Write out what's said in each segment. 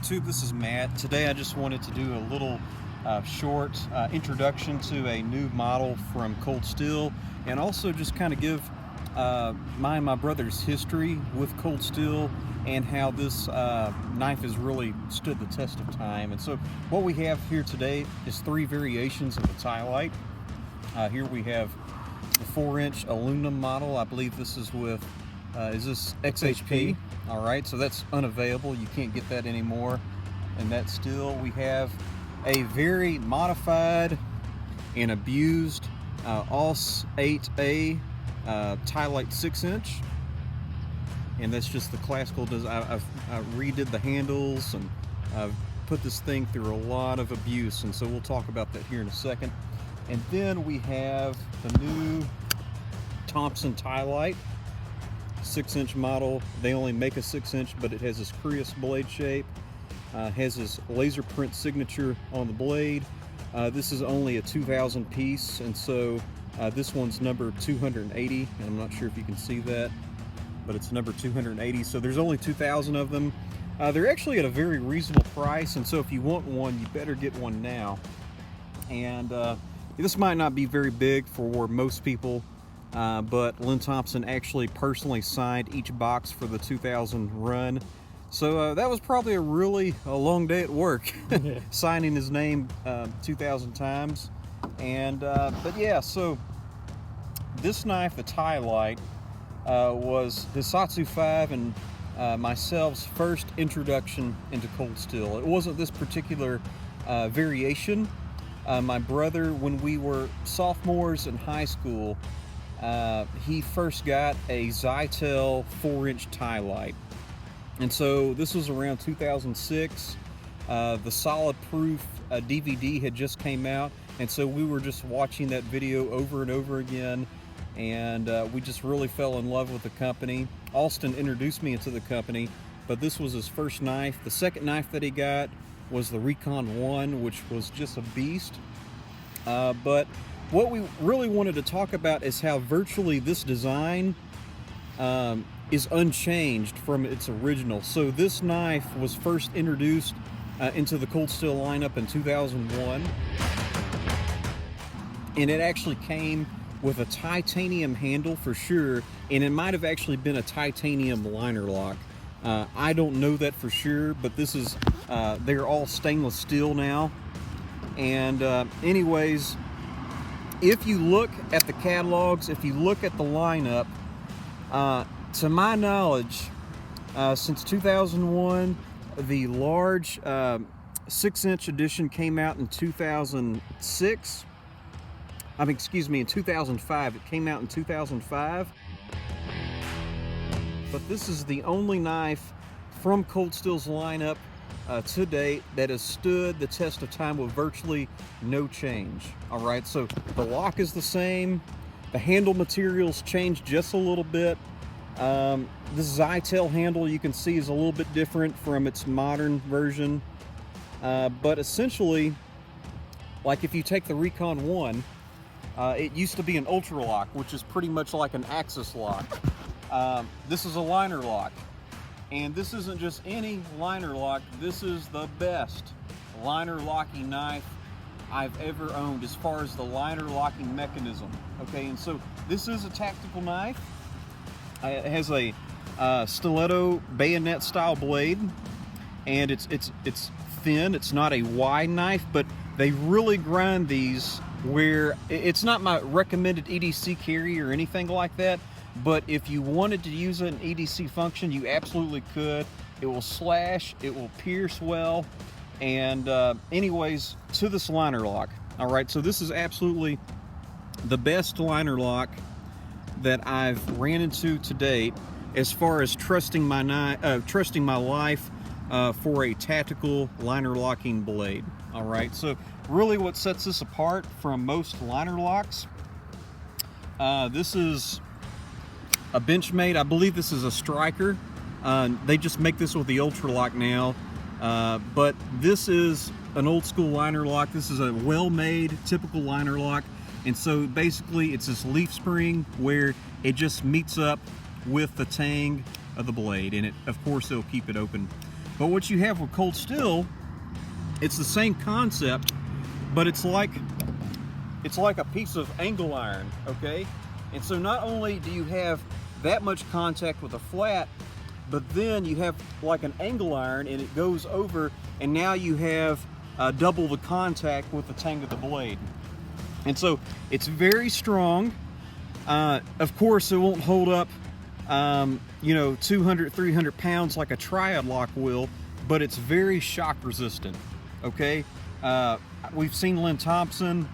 YouTube, this is Matt. Today I just wanted to do a little short introduction to a new model from Cold Steel, and also just kind of give my brother's history with Cold Steel and how this knife has really stood the test of time. And so what we have here today is three variations of the Ti-Lite. Here we have the 4-inch aluminum model. I believe this is with is this XHP? All right, so that's unavailable. You can't get that anymore. And that steel, we have a very modified and abused AUS 8A Ti-Lite 6-inch. And that's just the classical design. I redid the handles, and I've put this thing through a lot of abuse, and so we'll talk about that here in a second. And then we have the new Thompson Ti-Lite 6-inch model. They only make a 6-inch, but it has this Kris blade shape, has this laser print signature on the blade. This is only a 2,000 piece, and so this one's number 280, and I'm not sure if you can see that, but it's number 280. So there's only 2,000 of them. They're actually at a very reasonable price, and so if you want one, you better get one now. And this might not be very big for most people, but Lynn Thompson actually personally signed each box for the 2,000 run. So that was probably a long day at work, signing his name 2,000 times. And but yeah, so this knife, the Ti-Lite, was Hisatsu 5 and myself's first introduction into Cold Steel. It wasn't this particular variation. My brother, when we were sophomores in high school, he first got a Zytel 4-inch Ti-Lite. And so this was around 2006. The Solid Proof DVD had just came out, and so we were just watching that video over and over again, and we just really fell in love with the company. Austin introduced me into the company, but this was his first knife. The second knife that he got was the Recon 1, which was just a beast. But what we really wanted to talk about is how virtually this design is unchanged from its original. So this knife was first introduced into the Cold Steel lineup in 2001, and it actually came with a titanium handle for sure, and it might have actually been a titanium liner lock. I don't know that for sure, but this is they're all stainless steel now. And anyways, if you look at the catalogs, if you look at the lineup, to my knowledge, since 2001, the large 6-inch edition came out in 2006. In 2005. It came out in 2005. But this is the only knife from Cold Steel's lineup to date that has stood the test of time with virtually no change. All right, so the lock is the same. The handle materials changed just a little bit. This Zytel handle, you can see, is a little bit different from its modern version. But essentially, like if you take the Recon 1, it used to be an ultra lock, which is pretty much like an axis lock. This is a liner lock. And this isn't just any liner lock, this is the best liner locking knife I've ever owned as far as the liner locking mechanism. Okay, and so this is a tactical knife. It has a stiletto bayonet style blade, and it's thin. It's not a wide knife, but they really grind these where it's not my recommended EDC carry or anything like that. But if you wanted to use an EDC function, you absolutely could. It will slash, it will pierce well. And anyways, to this liner lock. All right, so this is absolutely the best liner lock that I've ran into to date as far as trusting my life for a tactical liner locking blade. All right, so really what sets this apart from most liner locks, this is a Benchmade. I believe this is a Striker. They just make this with the Ultra Lock now. But this is an old school liner lock. This is a well-made, typical liner lock. And so basically it's this leaf spring where it just meets up with the tang of the blade, and it, of course, it'll keep it open. But what you have with cold steel, it's the same concept, but it's like a piece of angle iron, okay? And so not only do you have that much contact with a flat, but then you have like an angle iron and it goes over, and now you have double the contact with the tang of the blade. And so it's very strong. Of course, it won't hold up, 200, 300 pounds like a triad lock will, but it's very shock resistant, okay? We've seen Lynn Thompson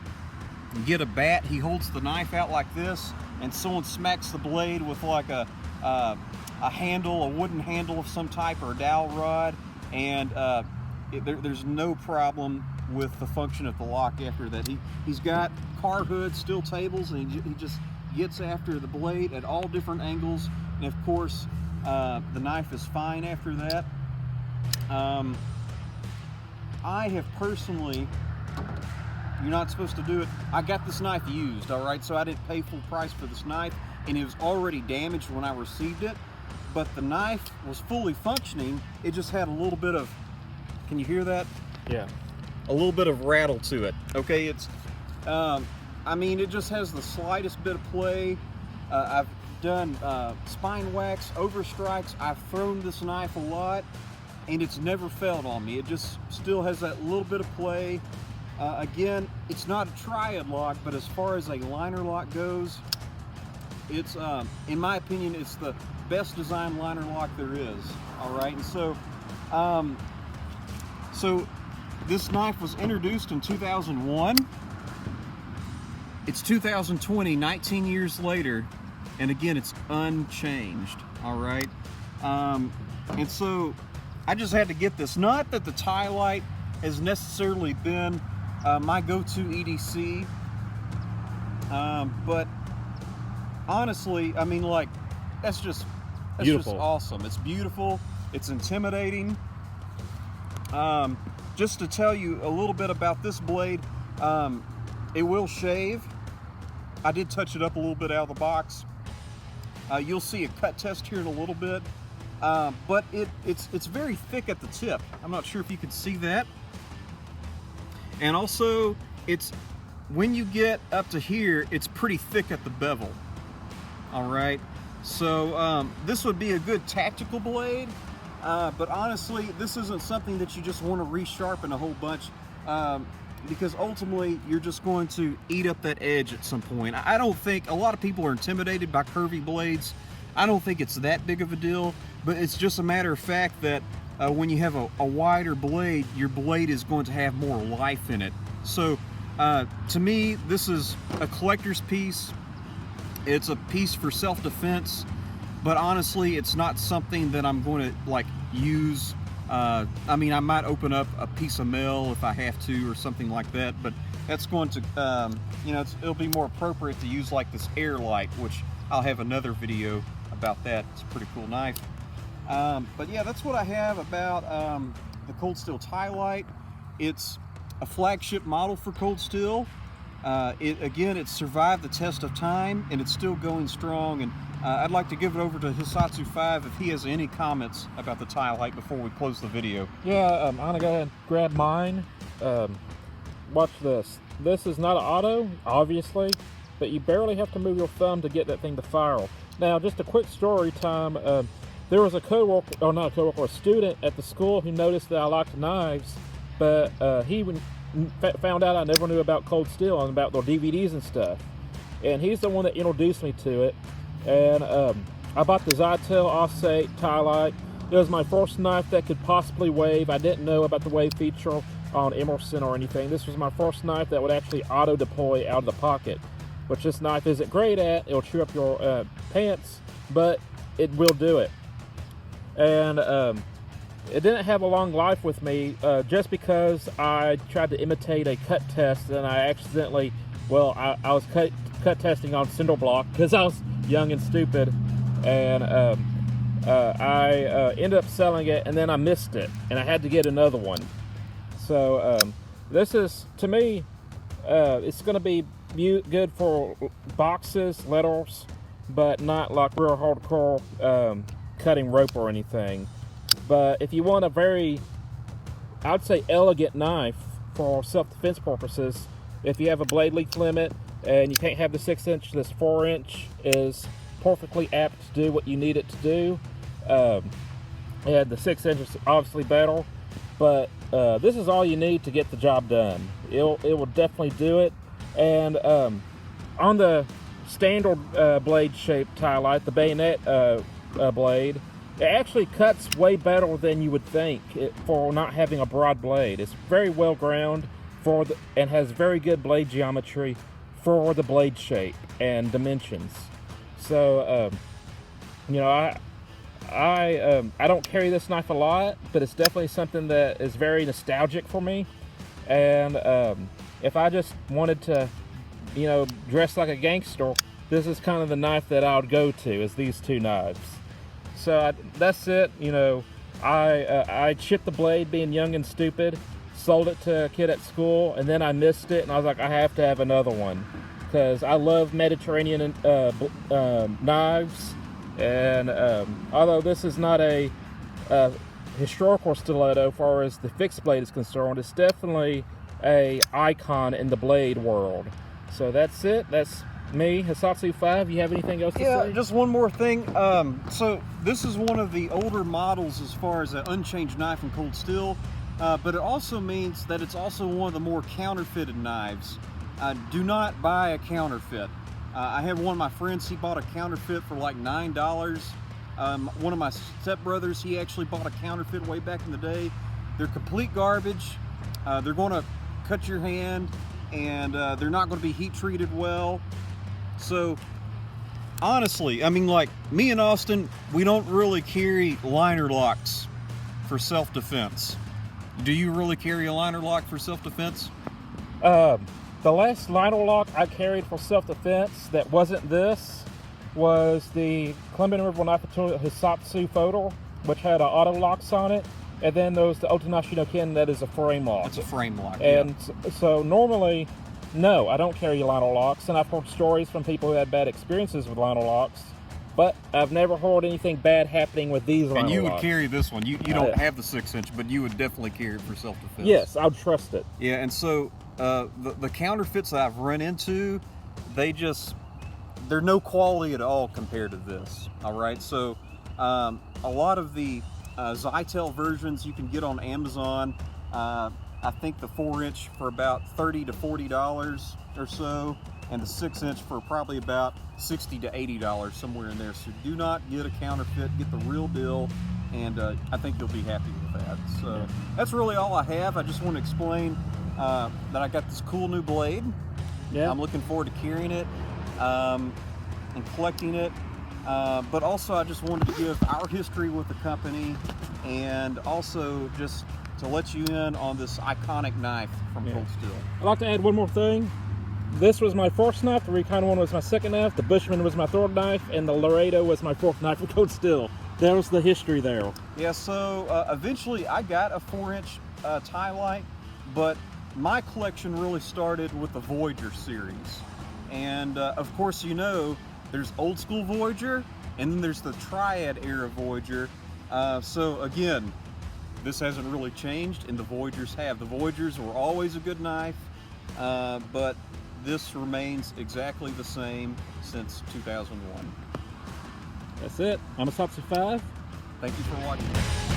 get a bat, he holds the knife out like this, and someone smacks the blade with like a handle, a wooden handle of some type, or a dowel rod, and there's no problem with the function of the lock after that. He's got car hood, steel tables, and he just gets after the blade at all different angles, and of course the knife is fine after that. I have personally, you're not supposed to do it, I got this knife used, all right, so I didn't pay full price for this knife, and it was already damaged when I received it, but the knife was fully functioning. It just had a little bit of, can you hear that? Yeah. A little bit of rattle to it, okay? It's, I mean, it just has the slightest bit of play. I've done spine wax, overstrikes. I've thrown this knife a lot, and it's never failed on me. It just still has that little bit of play. Again, it's not a triad lock, but as far as a liner lock goes, it's, in my opinion, it's the best designed liner lock there is, all right? And so, so this knife was introduced in 2001. It's 2020, 19 years later, and again, it's unchanged, all right? And so I just had to get this. Not that the Ti-Lite has necessarily been my go-to EDC, but honestly, I mean, like, that's just awesome. It's beautiful. It's intimidating. Just to tell you a little bit about this blade, it will shave. I did touch it up a little bit out of the box. You'll see a cut test here in a little bit, but it's very thick at the tip. I'm not sure if you can see that. And also, it's, when you get up to here, it's pretty thick at the bevel. All right, so this would be a good tactical blade, but honestly, this isn't something that you just want to resharpen a whole bunch, because ultimately you're just going to eat up that edge at some point. I don't think, a lot of people are intimidated by curvy blades. I don't think it's that big of a deal, but it's just a matter of fact that when you have a wider blade, your blade is going to have more life in it. So to me, this is a collector's piece. It's a piece for self-defense, but honestly, it's not something that I'm going to like use. I mean, I might open up a piece of mail if I have to or something like that, but that's going to, it'll be more appropriate to use like this Air-Lite, which I'll have another video about that. It's a pretty cool knife. But yeah, that's what I have about the Cold Steel Ti-Lite. It's a flagship model for Cold Steel. It survived the test of time, and it's still going strong. And I'd like to give it over to Hisatsu 5 if he has any comments about the Ti-Lite before we close the video. Yeah, I'm gonna go ahead and grab mine. Watch this. This is not an auto, obviously, but you barely have to move your thumb to get that thing to fire. Now, just a quick story time. There was a a student at the school who noticed that I liked knives, but he found out I never knew about Cold Steel and about their DVDs and stuff. And he's the one that introduced me to it. And I bought the Zytel Offset Ti-Lite. It was my first knife that could possibly wave. I didn't know about the wave feature on Emerson or anything. This was my first knife that would actually auto deploy out of the pocket, which this knife isn't great at. It'll chew up your pants, but it will do it. And it didn't have a long life with me just because I tried to imitate a cut test, and I accidentally, I was cut testing on cinder block because I was young and stupid, and I ended up selling it, and then I missed it, and I had to get another one. So this is, to me, it's going to be good for boxes, letters, but not like real hardcore cutting rope or anything. But if you want a very, I would say, elegant knife for self-defense purposes, if you have a blade leaf limit and you can't have the 6-inch, this 4-inch is perfectly apt to do what you need it to do. And the 6-inch is obviously better, but this is all you need to get the job done. It will definitely do it. And on the standard blade shaped Ti-Lite, the bayonet blade, it actually cuts way better than you would think for not having a broad blade. It's very well ground and has very good blade geometry for the blade shape and dimensions. So, I don't carry this knife a lot, but it's definitely something that is very nostalgic for me. And if I just wanted to, dress like a gangster, this is kind of the knife that I would go to, is these two knives. So that's it. I chipped the blade being young and stupid, sold it to a kid at school, and then I missed it, and I was like, I have to have another one because I love Mediterranean knives. And although this is not a historical stiletto as far as the fixed blade is concerned, it's definitely a icon in the blade world. So that's it. That's me, Hisatsu 5. You have anything else to say? Yeah, just one more thing. So this is one of the older models as far as an unchanged knife in cold steel, but it also means that it's also one of the more counterfeited knives. Do not buy a counterfeit. I had one of my friends, he bought a counterfeit for like $9. One of my stepbrothers, he actually bought a counterfeit way back in the day. They're complete garbage. They're going to cut your hand, and they're not going to be heat treated well. So honestly, I mean, like me and Austin, we don't really carry liner locks for self-defense. Do you really carry a liner lock for self-defense? The last liner lock I carried for self-defense that wasn't this was the Columbia River Knife Hisatsu Photo, which had auto locks on it, and then there was the Otonashi no Ken that is a frame lock. It's a frame lock. And so normally, no, I don't carry liner locks, and I've heard stories from people who had bad experiences with liner locks, but I've never heard anything bad happening with these liner locks. And you would carry this one. You don't have the 6-inch, but you would definitely carry it for self-defense. Yes, I would trust it. Yeah, and so the counterfeits that I've run into, they're no quality at all compared to this. All right, so a lot of the Zytel versions you can get on Amazon. I think the 4-inch for about $30 to $40 or so, and the 6-inch for probably about $60 to $80, somewhere in there. So do not get a counterfeit, get the real deal, and I think you'll be happy with that. So that's really all I have. I just want to explain that I got this cool new blade. Yeah. I'm looking forward to carrying it and collecting it. But also I just wanted to give our history with the company, and also just to let you in on this iconic knife from Cold Steel. I'd like to add one more thing. This was my first knife, the Recon one was my second knife, the Bushman was my third knife, and the Laredo was my fourth knife from Cold Steel. There was the history there. Yeah, so eventually I got a 4-inch Ti-Lite, but my collection really started with the Voyager series. And of course, there's old school Voyager, and then there's the Triad era Voyager. So again, this hasn't really changed, and the Voyagers have. The Voyagers were always a good knife, but this remains exactly the same since 2001. That's it. I'm Hisatsu 5. Thank you for watching.